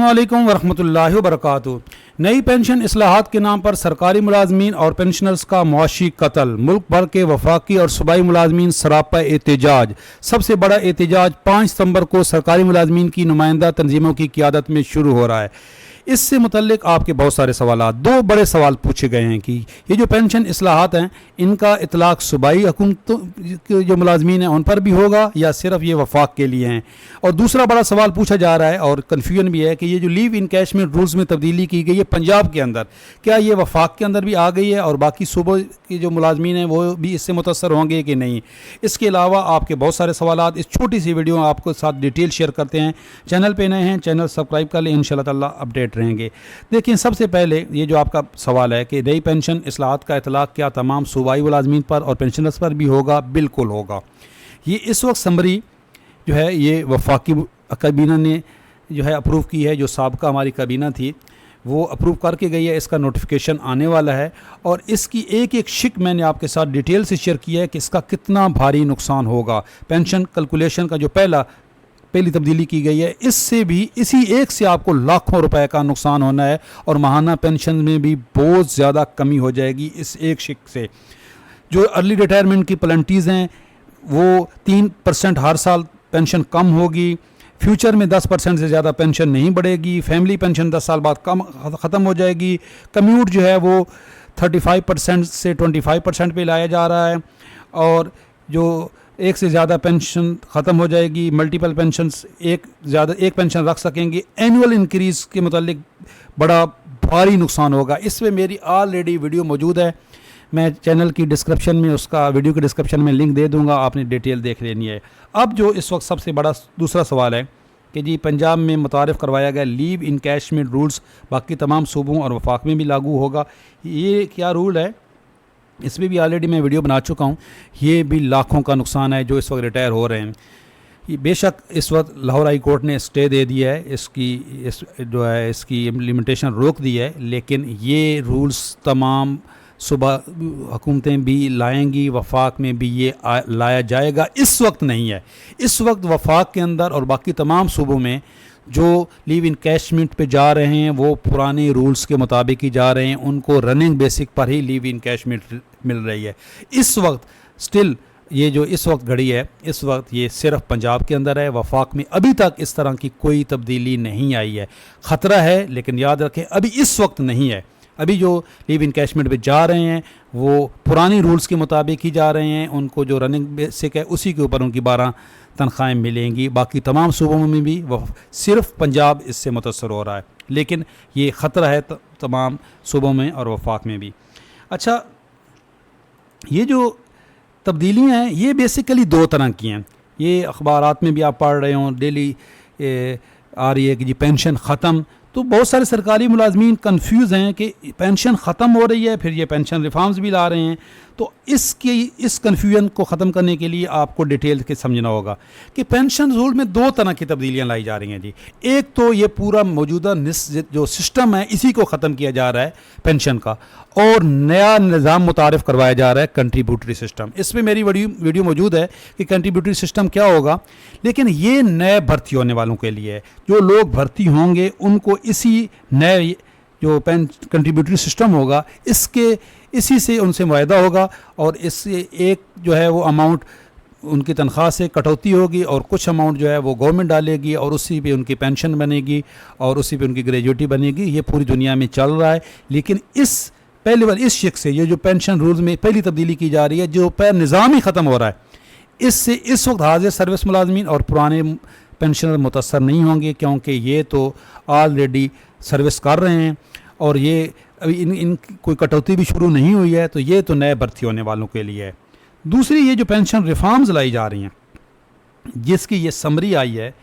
अस्सलामुअलैकुम वरहमतुल्लाहि वबरकातुहू। नई पेंशन इस्लाहात के नाम पर सरकारी मुलाजमीन और पेंशनर्स का मुआशी कत्ल। मुल्क भर के वफाकी और सूबाई मुलाजमीन सरापा एहतजाज। सबसे बड़ा एहतजाज 5 सितंबर को सरकारी मुलाजमीन की नुमाइंदा तंजीमों की क़ियादत में शुरू हो रहा है। इससे मुतल्लिक आपके बहुत सारे सवालात, दो बड़े सवाल पूछे गए हैं कि ये जो पेंशन इस्लाहात हैं इनका इतलाक़ सूबाई हुकूमतों के जो मुलाजमीन हैं उन पर भी होगा या सिर्फ ये वफाक के लिए हैं। और दूसरा बड़ा सवाल पूछा जा रहा है और कन्फ्यूजन भी है कि ये जो लीव इनकैशमेंट रूल्स में तब्दीली की गई है पंजाब के अंदर, क्या ये वफाक के अंदर भी आ गई है और बाकी सूबों के जो मुलाजमीन हैं वो भी इससे मुतासर होंगे कि नहीं। इसके अलावा आपके बहुत सारे सवालात इस छोटी सी वीडियो में आपको साथ डिटेल शेयर करते हैं। चैनल पे नए हैं, चैनल सब्सक्राइब कर लें, इंशाल्लाह ताला अपडेट रहेंगे। देखिए, सबसे पहले ये जो आपका सवाल है कि नई पेंशन इस्लाहात का इतलाक़ क्या तमाम सूबाई मुलाजमीन पर और पेंशनर्स पर भी होगा? बिल्कुल होगा। ये इस वक्त समरी जो है ये वफाकी काबीना ने जो है अप्रूव की है, जो साबका हमारी काबीना थी वो अप्रूव करके गई है। इसका नोटिफिकेशन आने वाला है और इसकी एक एक शिक मैंने आपके साथ डिटेल से शेयर किया है कि इसका कितना भारी नुकसान होगा। पेंशन कैलकुलेशन का जो पहली तब्दीली की गई है, इससे भी इसी एक से आपको लाखों रुपए का नुकसान होना है और माहाना पेंशन में भी बहुत ज़्यादा कमी हो जाएगी इस एक शिक से। जो अर्ली रिटायरमेंट की प्लांटीज़ हैं वो 3% हर साल पेंशन कम होगी। फ्यूचर में 10% से ज़्यादा पेंशन नहीं बढ़ेगी। फैमिली पेंशन 10 साल बाद ख़त्म हो जाएगी। कम्यूट जो है वो 35% से 25% पे लाया जा रहा है और जो एक से ज़्यादा पेंशन ख़त्म हो जाएगी। मल्टीपल पेंशन एक पेंशन रख सकेंगे। एनुअल इंक्रीज़ के मुतालिक बड़ा भारी नुकसान होगा। इसमें मेरी ऑलरेडी वीडियो मौजूद है, मैं चैनल की डिस्क्रिप्शन में उसका वीडियो के डिस्क्रिप्शन में लिंक दे दूंगा, आपने डिटेल देख लेनी है। अब जो इस वक्त सबसे बड़ा दूसरा सवाल है कि जी पंजाब में मुतारिफ़ करवाया गया लीव इनकैशमेंट रूल्स बाकी तमाम सूबों और वफाक में भी लागू होगा। ये क्या रूल है? इसमें भी ऑलरेडी मैं वीडियो बना चुका हूँ। ये भी लाखों का नुकसान है जो इस वक्त रिटायर हो रहे हैं। ये बेशक इस वक्त लाहौर हाई कोर्ट ने स्टे दे दिया है, इसकी इम्प्लीमेंटेशन रोक दी है, लेकिन ये रूल्स तमाम सूबा हुकूमतें भी लाएंगी, वफाक में भी ये लाया जाएगा। इस वक्त नहीं है। इस वक्त वफाक के अंदर और बाकी तमाम सूबों में जो लीव इनकैशमेंट पे जा रहे हैं वो पुराने रूल्स के मुताबिक ही जा रहे हैं, उनको रनिंग बेसिक पर ही लीव इनकैशमेंट मिल रही है। इस वक्त स्टिल ये जो इस वक्त घड़ी है, इस वक्त ये सिर्फ पंजाब के अंदर है। वफाक में अभी तक इस तरह की कोई तब्दीली नहीं आई है। ख़तरा है लेकिन याद रखें अभी इस वक्त नहीं है। अभी जो लीव इनकैशमेंट पे जा रहे हैं वो पुरानी रूल्स के मुताबिक ही जा रहे हैं। उनको जो रनिंग बेसिक है उसी के ऊपर उनकी 12 तनख्वाहें मिलेंगी। बाकी तमाम सूबों में भी सिर्फ पंजाब इससे मुतासर हो रहा है, लेकिन ये ख़तरा है तमाम सूबों में और वफाक में भी। अच्छा, ये जो तब्दीलियाँ हैं ये बेसिकली 2 तरह की हैं। ये अखबारात में भी आप पढ़ रहे हों, डेली आ रही है कि जी पेंशन ख़त्म। तो बहुत सारे सरकारी मुलाजमीन कन्फ्यूज़ हैं कि पेंशन ख़त्म हो रही है, फिर ये पेंशन रिफॉर्म्स भी ला रहे हैं। तो इस कन्फ्यूजन को ख़त्म करने के लिए आपको डिटेल के समझना होगा कि पेंशन रूल में 2 तरह की तब्दीलियाँ लाई जा रही हैं जी। एक तो ये पूरा मौजूदा जो सिस्टम है इसी को ख़त्म किया जा रहा है पेंशन का, और नया निज़ाम मुतारिफ़ करवाया जा रहा है कंट्रीब्यूटरी सिस्टम। इसमें मेरी वीडियो मौजूद है कि कंट्रीब्यूटरी सिस्टम क्या होगा, लेकिन ये नए भर्ती होने वालों के लिए है। जो लोग भर्ती होंगे उनको इसी नए जो कंट्रीब्यूटरी सिस्टम होगा इसी से उनसे मुआहदा होगा और इससे एक जो है वो अमाउंट उनकी तनख्वाह से कटौती होगी और कुछ अमाउंट जो है वो गवर्नमेंट डालेगी और उसी पे उनकी पेंशन बनेगी और उसी पे उनकी ग्रेजुएटी बनेगी। ये पूरी दुनिया में चल रहा है। लेकिन पहली बार इस शिक से ये जो पेंशन रूल्स में पहली तब्दीली की जा रही है, जो निज़ाम ही ख़त्म हो रहा है, इससे इस वक्त हाजिर सर्विस मुलाजमीन और पुराने पेंशनर मुतासर नहीं होंगे, क्योंकि ये तो ऑलरेडी सर्विस कर रहे हैं और ये अभी इन कोई कटौती भी शुरू नहीं हुई है। तो ये तो नए भर्ती होने वालों के लिए है। दूसरी, ये जो पेंशन रिफॉर्म्स लाई जा रही हैं जिसकी ये समरी आई है,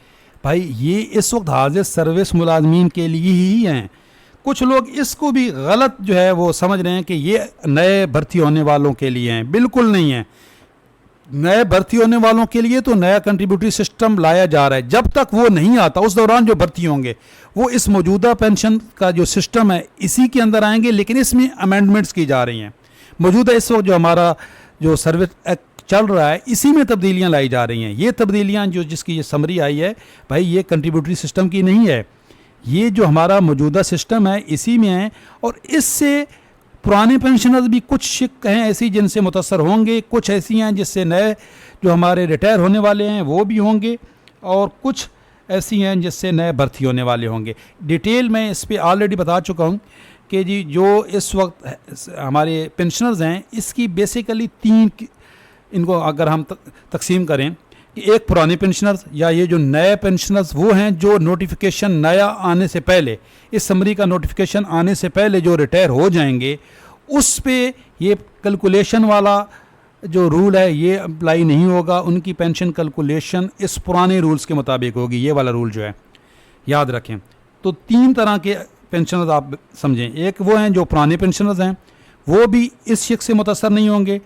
भाई ये इस वक्त हाजिर सर्विस मुलाजमीन के लिए ही हैं। कुछ लोग इसको भी गलत जो है वो समझ रहे हैं कि ये नए भर्ती होने वालों के लिए हैं। बिल्कुल नहीं है। नए भर्ती होने वालों के लिए तो नया कंट्रीब्यूटरी सिस्टम लाया जा रहा है। जब तक वो नहीं आता उस दौरान जो भर्ती होंगे वो इस मौजूदा पेंशन का जो सिस्टम है इसी के अंदर आएंगे, लेकिन इसमें अमेंडमेंट्स की जा रही हैं। मौजूदा इस वक्त जो हमारा जो सर्विस एक्ट चल रहा है इसी में तब्दीलियां लाई जा रही हैं। ये तब्दीलियां जो जिसकी ये समरी आई है भाई, ये कंट्रीब्यूटरी सिस्टम की नहीं है, ये जो हमारा मौजूदा सिस्टम है इसी में है, और इससे पुराने पेंशनर्स भी कुछ शिक हैं ऐसी जिनसे मुतासर होंगे, कुछ ऐसी हैं जिससे नए जो हमारे रिटायर होने वाले हैं वो भी होंगे, और कुछ ऐसी हैं जिससे नए भर्ती होने वाले होंगे। डिटेल में इस पर ऑलरेडी बता चुका हूँ कि जी जो इस वक्त हमारे पेंशनर्स हैं इसकी बेसिकली तीन इनको अगर हम तकसीम करें कि एक पुराने पेंशनर्स या ये जो नए पेंशनर्स वो हैं जो नोटिफिकेशन नया आने से पहले, इस समरी का नोटिफिकेशन आने से पहले जो रिटायर हो जाएंगे, उस पे ये कैलकुलेशन वाला जो रूल है ये अप्लाई नहीं होगा। उनकी पेंशन कैलकुलेशन इस पुराने रूल्स के मुताबिक होगी, ये वाला रूल जो है याद रखें। तो तीन तरह के पेंशनर्स आप समझें, एक वो हैं जो पुराने पेंशनर्स हैं, वो भी इस शिक से मुतासर नहीं होंगे,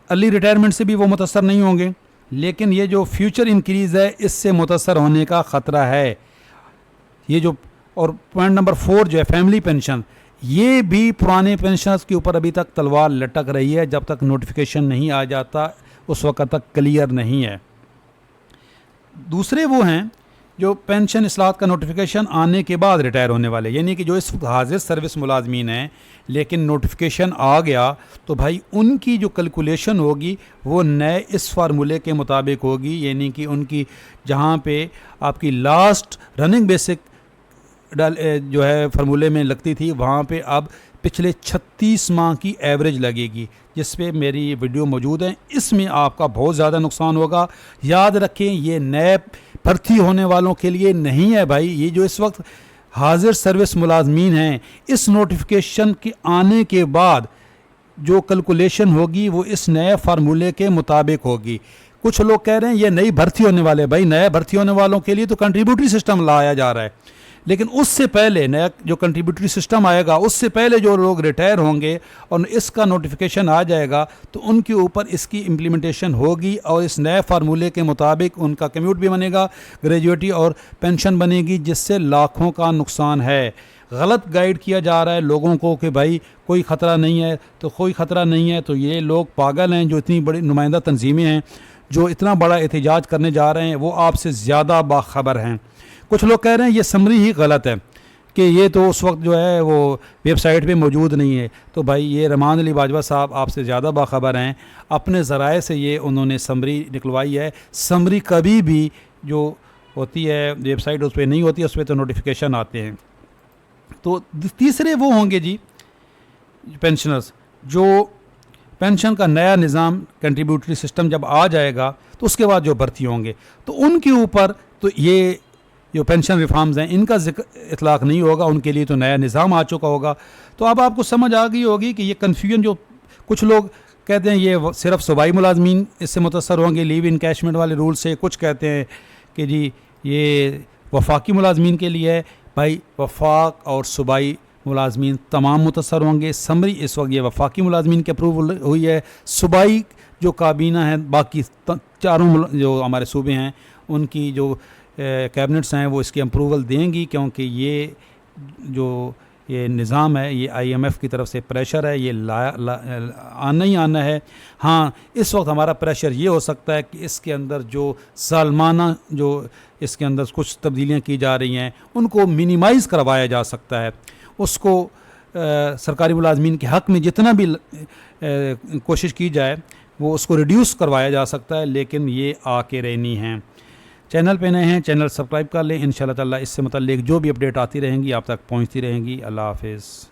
अर्ली रिटायरमेंट से भी वो मुतासर नहीं होंगे, लेकिन ये जो फ्यूचर इंक्रीज़ है इससे मुतासर होने का ख़तरा है। ये जो और पॉइंट नंबर 4 जो है फैमिली पेंशन, ये भी पुराने पेंशनर्स के ऊपर अभी तक तलवार लटक रही है, जब तक नोटिफिकेशन नहीं आ जाता उस वक्त तक क्लियर नहीं है। दूसरे वो हैं जो पेंशन इस्लाहत का नोटिफिकेशन आने के बाद रिटायर होने वाले, यानी कि जो इस वक्त हाजिर सर्विस मुलाजमीन हैं लेकिन नोटिफिकेशन आ गया तो भाई उनकी जो कैलकुलेशन होगी वो नए इस फार्मूले के मुताबिक होगी, यानी कि उनकी जहाँ पे आपकी लास्ट रनिंग बेसिक जो है फार्मूले में लगती थी वहाँ पे अब पिछले 36 माह की एवरेज लगेगी, जिस पे मेरी ये वीडियो मौजूद है। इसमें आपका बहुत ज़्यादा नुकसान होगा। याद रखें ये नए भर्ती होने वालों के लिए नहीं है भाई, ये जो इस वक्त हाजिर सर्विस मुलाजमीन हैं इस नोटिफिकेशन के आने के बाद जो कैलकुलेशन होगी वो इस नए फार्मूले के मुताबिक होगी। कुछ लोग कह रहे हैं ये नई भर्ती होने वाले, भाई नए भर्ती होने वालों के लिए तो कंट्रीब्यूटरी सिस्टम लाया जा रहा है, लेकिन उससे पहले नया जो कंट्रीब्यूटरी सिस्टम आएगा उससे पहले जो लोग रिटायर होंगे और इसका नोटिफिकेशन आ जाएगा तो उनके ऊपर इसकी इम्प्लीमेंटेशन होगी और इस नए फार्मूले के मुताबिक उनका कम्यूट भी बनेगा, ग्रेजुएटी और पेंशन बनेगी, जिससे लाखों का नुकसान है। गलत गाइड किया जा रहा है लोगों को कि भाई कोई ख़तरा नहीं है, तो कोई ख़तरा नहीं है तो ये लोग पागल हैं। जो इतनी बड़ी नुमाइंदा तंजीमें हैं जो इतना बड़ा एहतजाज करने जा रहे हैं वो आपसे ज़्यादा बाखबर हैं। कुछ लोग कह रहे हैं ये समरी ही गलत है कि ये तो उस वक्त जो है वो वेबसाइट पे मौजूद नहीं है। तो भाई ये रहमान अली बाजवा साहब आपसे ज़्यादा बाखबर हैं, अपने ज़राए से ये उन्होंने समरी निकलवाई है। समरी कभी भी जो होती है वेबसाइट उस पर नहीं होती, उस पर तो नोटिफिकेशन आते हैं। तो तीसरे वो होंगे जी पेंशनर्स जो पेंशन का नया निज़ाम कंट्रीब्यूटरी सिस्टम जब आ जाएगा तो उसके बाद जो भर्ती होंगे तो उनके ऊपर तो ये जो पेंशन रिफॉर्म्स हैं इनका इतलाक़ नहीं होगा, उनके लिए तो नया निज़ाम आ चुका होगा। तो अब आपको समझ आ गई होगी कि ये कन्फ्यूजन जो कुछ लोग कहते हैं ये सिर्फ सूबाई मुलाजमीन इससे मुतासर होंगे लीव इनकैशमेंट वाले रूल से, कुछ कहते हैं कि जी ये वफाकी मुलाजमीन के लिए है। भाई वफाक और सूबाई मुलाजमीन तमाम मुतासर होंगे। समरी इस वक्त ये वफाकी मुलाजमीन की अप्रूवल हुई है, सूबाई जो काबीना है बाकी चारों जो हमारे सूबे हैं उनकी जो कैबिनेट्स हैं वो इसकी अप्रूवल देंगी, क्योंकि ये जो ये निज़ाम है ये IMF की तरफ से प्रेशर है, ये आना ही आना है। हाँ, इस वक्त हमारा प्रेशर ये हो सकता है कि इसके अंदर जो सालमाना जो इसके अंदर कुछ तब्दीलियाँ की जा रही हैं उनको मिनिमाइज़ करवाया जा सकता है। उसको सरकारी मुलाजमीन के हक़ में जितना भी कोशिश की जाए वो उसको रिड्यूस करवाया जा सकता है, लेकिन ये आके रहनी हैं। चैनल पे नए हैं चैनल सब्सक्राइब कर लें, इंशाल्लाह ताला इससे मुतल्लिक जो भी अपडेट आती रहेंगी आप तक पहुंचती रहेंगी। अल्लाह हाफ़िज़।